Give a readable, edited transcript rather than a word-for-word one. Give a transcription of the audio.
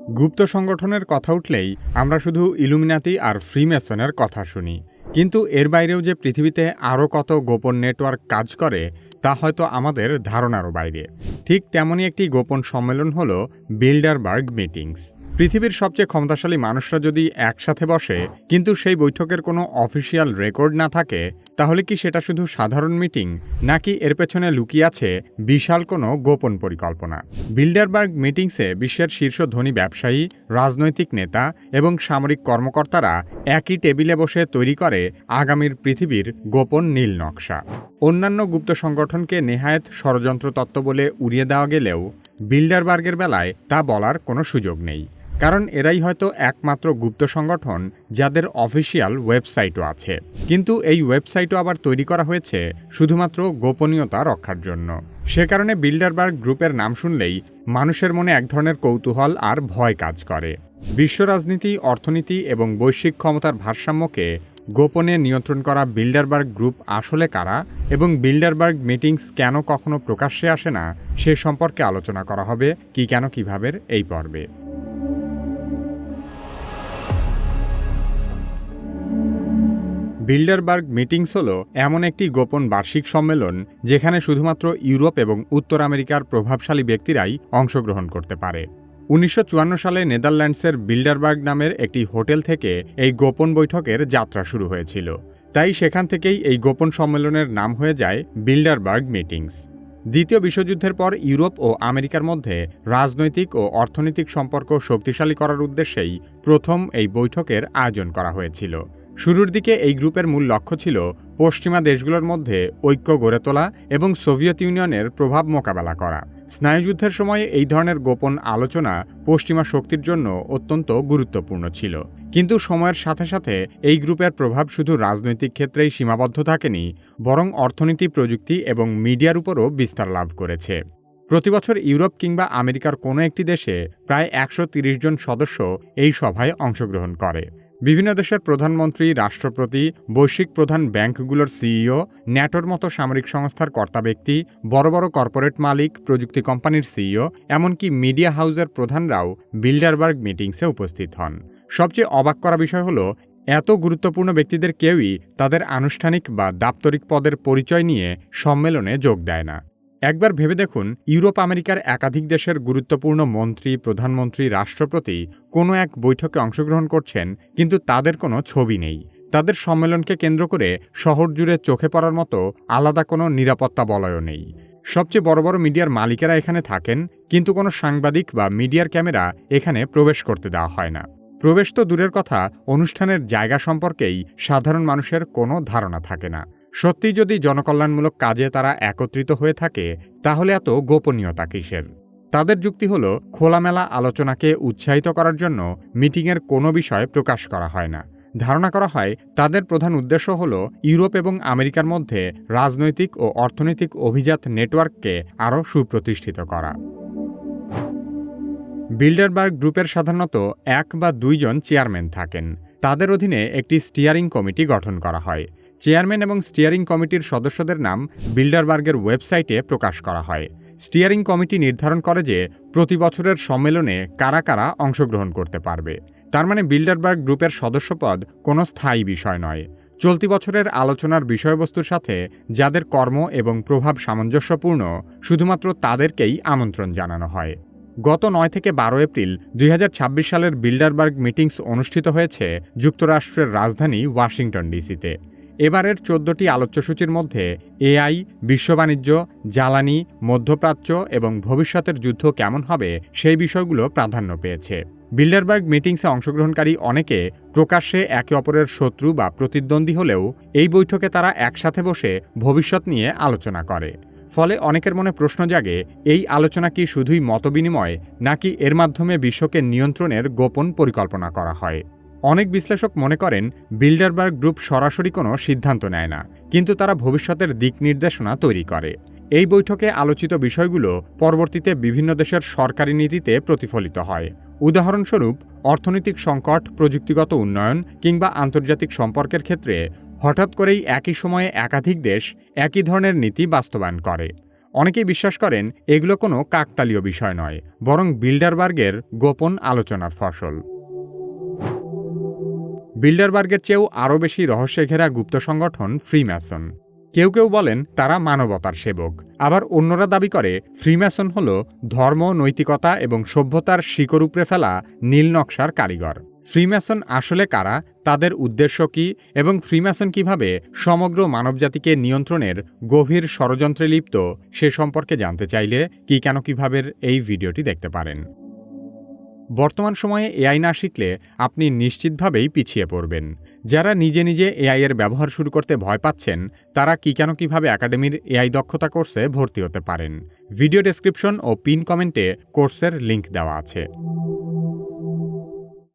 গুপ্ত সংগঠনের কথা উঠলেই আমরা শুধু ইলুমিনাতি আর ফ্রিমেসনের কথা শুনি, কিন্তু এর বাইরেও যে পৃথিবীতে আরও কত গোপন নেটওয়ার্ক কাজ করে তা হয়তো আমাদের ধারণারও বাইরে। ঠিক তেমনই একটি গোপন সম্মেলন হল বিল্ডারবার্গ মিটিংস। পৃথিবীর সবচেয়ে ক্ষমতাশালী মানুষরা যদি একসাথে বসে কিন্তু সেই বৈঠকের কোনো অফিসিয়াল রেকর্ড না থাকে, তাহলে কি সেটা শুধু সাধারণ মিটিং, নাকি এর পেছনে লুকিয়ে আছে বিশাল কোনো গোপন পরিকল্পনা? বিল্ডারবার্গ মিটিংসে বিশ্বের শীর্ষ ধনী ব্যবসায়ী, রাজনৈতিক নেতা এবং সামরিক কর্মকর্তারা একই টেবিলে বসে তৈরি করে আগামীর পৃথিবীর গোপন নীল নকশা। অন্যান্য গুপ্ত সংগঠনকে নেহায়েত ষড়যন্ত্র তত্ত্ব বলে উড়িয়ে দেওয়া গেলেও বিল্ডারবার্গের বেলায় তা বলার কোনো সুযোগ নেই, কারণ এরাই হয়তো একমাত্র গুপ্ত সংগঠন যাদের অফিসিয়াল ওয়েবসাইটও আছে। কিন্তু এই ওয়েবসাইটও আবার তৈরি করা হয়েছে শুধুমাত্র গোপনীয়তা রক্ষার জন্য। সে কারণে বিল্ডারবার্গ গ্রুপের নাম শুনলেই মানুষের মনে এক ধরনের কৌতূহল আর ভয় কাজ করে। বিশ্ব রাজনীতি, অর্থনীতি এবং বৈশ্বিক ক্ষমতার ভারসাম্যকে গোপনে নিয়ন্ত্রণ করা বিল্ডারবার্গ গ্রুপ আসলে কারা এবং বিল্ডারবার্গ মিটিংস কেন কখনো প্রকাশ্যে আসে না, সে সম্পর্কে আলোচনা করা হবে কি কেন কিভাবে এই পর্বে। বিল্ডারবার্গ মিটিংস হল এমন একটি গোপন বার্ষিক সম্মেলন যেখানে শুধুমাত্র ইউরোপ এবং উত্তর আমেরিকার প্রভাবশালী ব্যক্তিরাই অংশগ্রহণ করতে পারে। 1954 সালে নেদারল্যান্ডসের বিল্ডারবার্গ নামের একটি হোটেল থেকে এই গোপন বৈঠকের যাত্রা শুরু হয়েছিল। তাই সেখান থেকেই এই গোপন সম্মেলনের নাম হয়ে যায় বিল্ডারবার্গ মিটিংস। দ্বিতীয় বিশ্বযুদ্ধের পর ইউরোপ ও আমেরিকার মধ্যে রাজনৈতিক ও অর্থনৈতিক সম্পর্ক শক্তিশালী করার উদ্দেশ্যেই প্রথম এই বৈঠকের আয়োজন করা হয়েছিল। শুরুর দিকে এই গ্রুপের মূল লক্ষ্য ছিল পশ্চিমা দেশগুলোর মধ্যে ঐক্য গড়ে তোলা এবং সোভিয়েত ইউনিয়নের প্রভাব মোকাবেলা করা। স্নায়ুযুদ্ধের সময় এই ধরনের গোপন আলোচনা পশ্চিমা শক্তির জন্য অত্যন্ত গুরুত্বপূর্ণ ছিল। কিন্তু সময়ের সাথে সাথে এই গ্রুপের প্রভাব শুধু রাজনৈতিক ক্ষেত্রেই সীমাবদ্ধ থাকেনি, বরং অর্থনীতি, প্রযুক্তি এবং মিডিয়ার উপরও বিস্তার লাভ করেছে। প্রতিবছর ইউরোপ কিংবা আমেরিকার কোনো একটি দেশে প্রায় 130 জন সদস্য এই সভায় অংশগ্রহণ করে। বিভিন্ন দেশের প্রধানমন্ত্রী, রাষ্ট্রপতি, বৈশ্বিক প্রধান ব্যাংকগুলোর সিইও, ন্যাটোর মতো সামরিক সংস্থার কর্তা ব্যক্তি, বড় বড় কর্পোরেট মালিক, প্রযুক্তি কোম্পানির সিইও, এমনকি মিডিয়া হাউসের প্রধানরাও বিল্ডারবার্গ মিটিংসে উপস্থিত হন। সবচেয়ে অবাক করা বিষয় হলো, এত গুরুত্বপূর্ণ ব্যক্তিদের কেউই তাদের আনুষ্ঠানিক বা দাপ্তরিক পদের পরিচয় নিয়ে সম্মেলনে যোগ দেয় না। একবার ভেবে দেখুন, ইউরোপ আমেরিকার একাধিক দেশের গুরুত্বপূর্ণ মন্ত্রী, প্রধানমন্ত্রী, রাষ্ট্রপতি কোনো এক বৈঠকে অংশগ্রহণ করছেন, কিন্তু তাদের কোনো ছবি নেই। তাদের সম্মেলনকে কেন্দ্র করে শহর জুড়ে চোখে পড়ার মতো আলাদা কোনো নিরাপত্তা বলয়ও নেই। সবচেয়ে বড় বড় মিডিয়ার মালিকেরা এখানে থাকেন, কিন্তু কোনো সাংবাদিক বা মিডিয়ার ক্যামেরা এখানে প্রবেশ করতে দেওয়া হয় না। প্রবেশ তো দূরের কথা, অনুষ্ঠানের জায়গা সম্পর্কেই সাধারণ মানুষের কোনো ধারণা থাকে না। সত্যি যদি জনকল্যাণমূলক কাজে তারা একত্রিত হয়ে থাকে, তাহলে এত গোপনীয়তা কিসের? তাদের যুক্তি হলো, খোলামেলা আলোচনাকে উৎসাহিত করার জন্য মিটিংয়ের কোনো বিষয় প্রকাশ করা হয় না। ধারণা করা হয় তাদের প্রধান উদ্দেশ্য হল ইউরোপ এবং আমেরিকার মধ্যে রাজনৈতিক ও অর্থনৈতিক অভিজাত নেটওয়ার্ককে আরও সুপ্রতিষ্ঠিত করা। বিল্ডারবার্গ গ্রুপের সাধারণত 1 বা 2 জন চেয়ারম্যান থাকেন। তাদের অধীনে একটি স্টিয়ারিং কমিটি গঠন করা হয়। চেয়ারম্যান এবং স্টিয়ারিং কমিটির সদস্যদের নাম বিল্ডারবার্গের ওয়েবসাইটে প্রকাশ করা হয়। স্টিয়ারিং কমিটি নির্ধারণ করে যে প্রতি বছরের সম্মেলনে কারা কারা অংশগ্রহণ করতে পারবে। তার মানে বিল্ডারবার্গ গ্রুপের সদস্যপদ কোনো স্থায়ী বিষয় নয়। চলতি বছরের আলোচনার বিষয়বস্তুর সাথে যাদের কর্ম এবং প্রভাব সামঞ্জস্যপূর্ণ, শুধুমাত্র তাদেরকেই আমন্ত্রণ জানানো হয়। গত 9 থেকে 12 এপ্রিল 2026 সালের বিল্ডারবার্গ মিটিংস অনুষ্ঠিত হয়েছে যুক্তরাষ্ট্রের রাজধানী ওয়াশিংটন ডিসিতে। এবারের 14টি আলোচ্যসূচির মধ্যে এআই, বিশ্ব বাণিজ্য, জ্বালানি, মধ্যপ্রাচ্য এবং ভবিষ্যতের যুদ্ধ কেমন হবে সেই বিষয়গুলো প্রাধান্য পেয়েছে। বিল্ডারবার্গ মিটিংসে অংশগ্রহণকারী অনেকে প্রকাশ্যে একে অপরের শত্রু বা প্রতিদ্বন্দ্বী হলেও এই বৈঠকে তারা একসাথে বসে ভবিষ্যৎ নিয়ে আলোচনা করে। ফলে অনেকের মনে প্রশ্ন জাগে, এই আলোচনা কি শুধুই মতবিনিময়, নাকি এর মাধ্যমে বিশ্বকে নিয়ন্ত্রণের গোপন পরিকল্পনা করা হয়? অনেক বিশ্লেষক মনে করেন বিল্ডারবার্গ গ্রুপ সরাসরি কোনো সিদ্ধান্ত নেয় না, কিন্তু তারা ভবিষ্যতের দিক নির্দেশনা তৈরি করে। এই বৈঠকে আলোচিত বিষয়গুলো পরবর্তীতে বিভিন্ন দেশের সরকারি নীতিতে প্রতিফলিত হয়। উদাহরণস্বরূপ, অর্থনৈতিক সংকট, প্রযুক্তিগত উন্নয়ন কিংবা আন্তর্জাতিক সম্পর্কের ক্ষেত্রে হঠাৎ করেই একই সময়ে একাধিক দেশ একই ধরনের নীতি বাস্তবায়ন করে। অনেকেই বিশ্বাস করেন এগুলো কোনো কাকতালীয় বিষয় নয়, বরং বিল্ডারবার্গের গোপন আলোচনার ফসল। বিল্ডারবার্গের চেয়েও আরও বেশি রহস্যে ঘেরা গুপ্ত সংগঠন ফ্রিম্যাসন। কেউ কেউ বলেন তারা মানবতার সেবক, আবার অন্যরা দাবি করে ফ্রিম্যাসন হল ধর্ম, নৈতিকতা এবং সভ্যতার শিকড় উপড়ে ফেলা নীল নকশার কারিগর। ফ্রিম্যাসন আসলে কারা, তাদের উদ্দেশ্য কী এবং ফ্রিম্যাসন কিভাবে সমগ্র মানবজাতিকে নিয়ন্ত্রণের গভীর ষড়যন্ত্রে লিপ্ত সে সম্পর্কে জানতে চাইলে কি কেন কিভাবে এই ভিডিওটি দেখতে পারেন। বর্তমান সময়ে এআই না শিখলে আপনি নিশ্চিতভাবেই পিছিয়ে পড়বেন। যারা নিজে নিজে এআই এর ব্যবহার শুরু করতে ভয় পাচ্ছেন, তারা কি কেন কিভাবে একাডেমির এআই দক্ষতা কোর্সে ভর্তি হতে পারেন। ভিডিও ডেসক্রিপশন ও পিন কমেন্টে কোর্সের লিংক দেওয়া আছে।